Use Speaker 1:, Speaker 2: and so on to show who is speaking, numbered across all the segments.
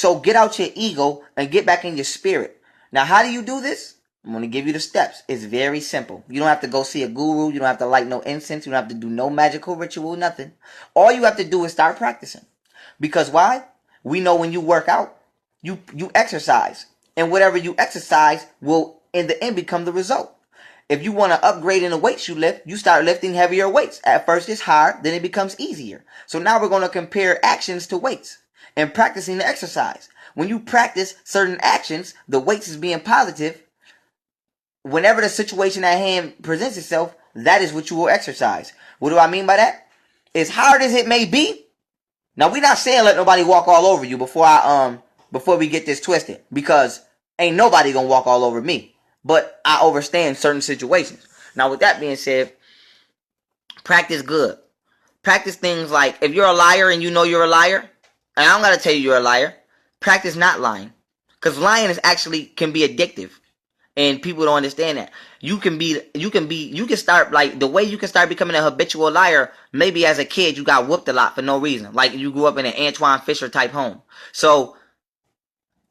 Speaker 1: So get out your ego and get back in your spirit. Now, how do you do this? I'm going to give you the steps. It's very simple. You don't have to go see a guru. You don't have to light no incense. You don't have to do no magical ritual, nothing. All you have to do is start practicing. Because why? We know when you work out, you exercise. And whatever you exercise will, in the end, become the result. If you want to upgrade in the weights you lift, you start lifting heavier weights. At first it's hard, then it becomes easier. So now we're going to compare actions to weights and practicing the exercise. When you practice certain actions, the weights is being positive. Whenever the situation at hand presents itself, that is what you will exercise. What do I mean by that? As hard as it may be. Now, we're not saying let nobody walk all over you before we get this twisted, because ain't nobody gonna walk all over me. But I understand certain situations. Now, with that being said, practice good. Practice things like, if you're a liar and you know you're a liar, and I don't gotta tell you you're a liar, practice not lying. Because lying can be addictive. And people don't understand that. You can start, like, the way you can start becoming a habitual liar, maybe as a kid you got whooped a lot for no reason. Like, you grew up in an Antoine Fisher type home. So,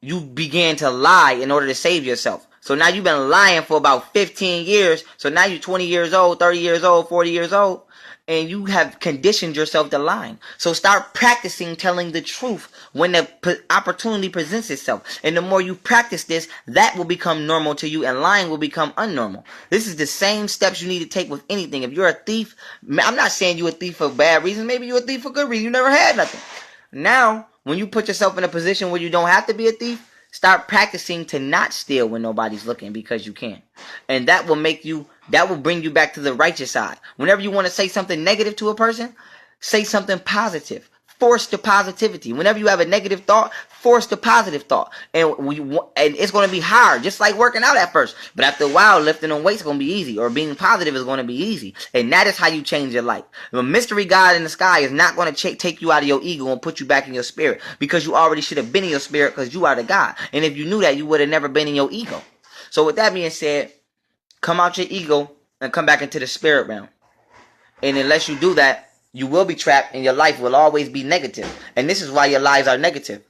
Speaker 1: you began to lie in order to save yourself. So now you've been lying for about 15 years. So now you're 20 years old, 30 years old, 40 years old. And you have conditioned yourself to lying. So start practicing telling the truth when the opportunity presents itself. And the more you practice this, that will become normal to you, and lying will become unnormal. This is the same steps you need to take with anything. If you're a thief, I'm not saying you're a thief for bad reasons. Maybe you're a thief for good reason. You never had nothing. Now, when you put yourself in a position where you don't have to be a thief, start practicing to not steal when nobody's looking, because you can. And that will bring you back to the righteous side. Whenever you want to say something negative to a person, say something positive. Force the positivity. Whenever you have a negative thought, force the positive thought. And it's going to be hard, just like working out at first. But after a while, lifting on weights is going to be easy, or being positive is going to be easy. And that is how you change your life. The mystery God in the sky is not going to take you out of your ego and put you back in your spirit, because you already should have been in your spirit, because you are the God. And if you knew that, you would have never been in your ego. So with that being said, come out your ego and come back into the spirit realm. And unless you do that, you will be trapped, and your life will always be negative. And this is why your lives are negative.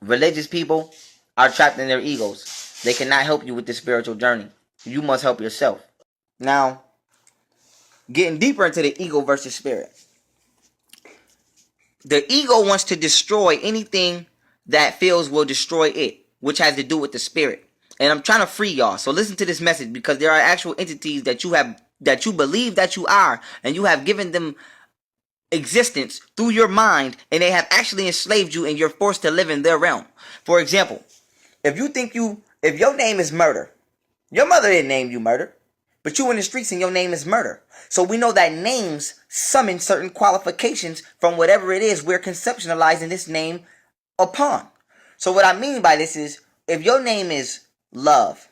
Speaker 1: Religious people are trapped in their egos. They cannot help you with the spiritual journey. You must help yourself. Now, getting deeper into the ego versus spirit. The ego wants to destroy anything that feels will destroy it, which has to do with the spirit. And I'm trying to free y'all. So listen to this message, because there are actual entities that you believe that you are, and you have given them existence through your mind, and they have actually enslaved you, and you're forced to live in their realm. For example, if your name is Murder, your mother didn't name you Murder, but you in the streets and your name is Murder. So we know that names summon certain qualifications from whatever it is we're conceptualizing this name upon. So what I mean by this is, if your name is Love,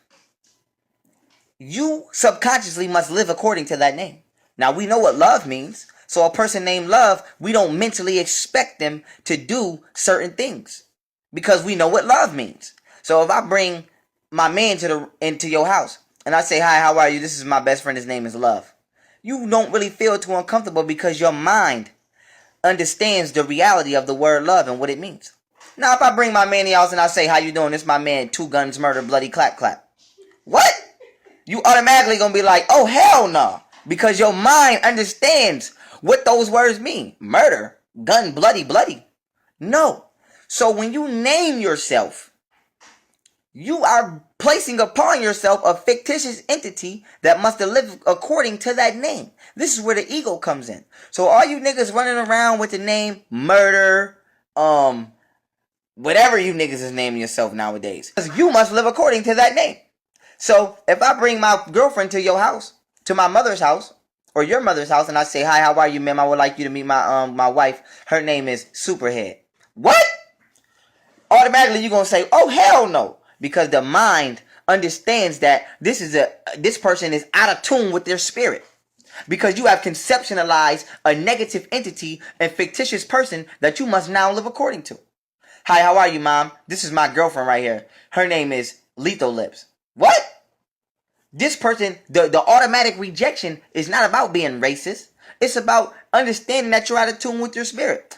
Speaker 1: you subconsciously must live according to that name. Now, we know what love means. So a person named Love, we don't mentally expect them to do certain things, because we know what love means. So if I bring my man into your house and I say, "Hi, how are you? This is my best friend. His name is Love." You don't really feel too uncomfortable, because your mind understands the reality of the word love and what it means. Now, if I bring my man in the house and I say, "How you doing? This is my man, Two Guns Murder, Bloody Clap Clap." What? You automatically gonna be like, "Oh, hell no." Because your mind understands what those words mean. Murder, gun, bloody, bloody. No. So when you name yourself, you are placing upon yourself a fictitious entity that must live according to that name. This is where the ego comes in. So all you niggas running around with the name Murder, whatever you niggas is naming yourself nowadays, you must live according to that name. So if I bring my girlfriend to your house, to my mother's house, or your mother's house, and I say, "Hi, how are you, ma'am? I would like you to meet my wife. Her name is Superhead." What? Automatically you're gonna say, "Oh, hell no," because the mind understands that this person is out of tune with their spirit, because you have conceptualized a negative entity and fictitious person that you must now live according to. "Hi, how are you, mom? This is my girlfriend right here. Her name is Lethal Lips." What? This person, the automatic rejection is not about being racist. It's about understanding that you're out of tune with your spirit.